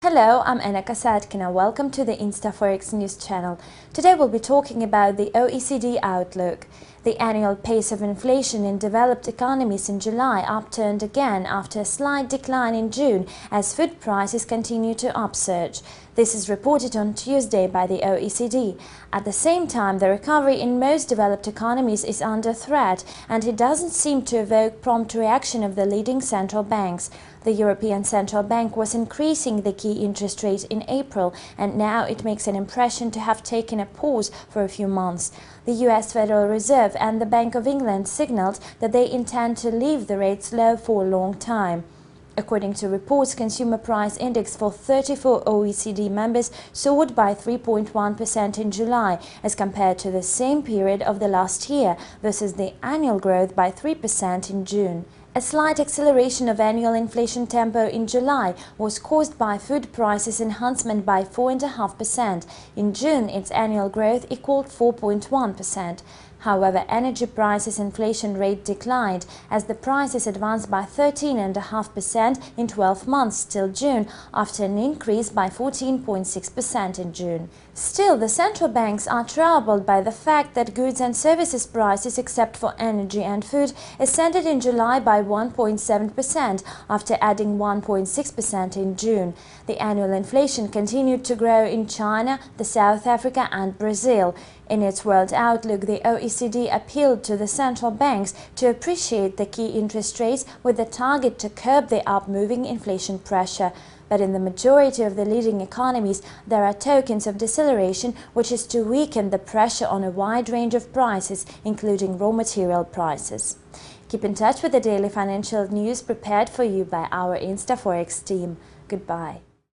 Hello, I'm Anna Kasatkina. Welcome to the InstaForex news channel. Today we'll be talking about the OECD outlook. The annual pace of inflation in developed economies in July upturned again after a slight decline in June as food prices continue to upsurge. This is reported on Tuesday by the OECD. At the same time, the recovery in most developed economies is under threat, and it doesn't seem to evoke prompt reaction of the leading central banks. The European Central Bank was increasing the key interest rate in April, and now it makes an impression to have taken a pause for a few months. The US Federal Reserve and the Bank of England signaled that they intend to leave the rates low for a long time. According to reports, consumer price index for 34 OECD members soared by 3.1% in July as compared to the same period of the last year versus the annual growth by 3% in June. A slight acceleration of annual inflation tempo in July was caused by food prices enhancement by 4.5%. In June, its annual growth equaled 4.1%. However, energy prices inflation rate declined as the prices advanced by 13.5% in 12 months till June, after an increase by 14.6% in June. Still, the central banks are troubled by the fact that goods and services prices, except for energy and food, ascended in July by 1.7% after adding 1.6% in June. The annual inflation continued to grow in China, South Africa and Brazil. In its World Outlook, the OECD appealed to the central banks to appreciate the key interest rates with the target to curb the up-moving inflation pressure. But in the majority of the leading economies, there are tokens of deceleration, which is to weaken the pressure on a wide range of prices, including raw material prices. Keep in touch with the daily financial news prepared for you by our InstaForex team. Goodbye.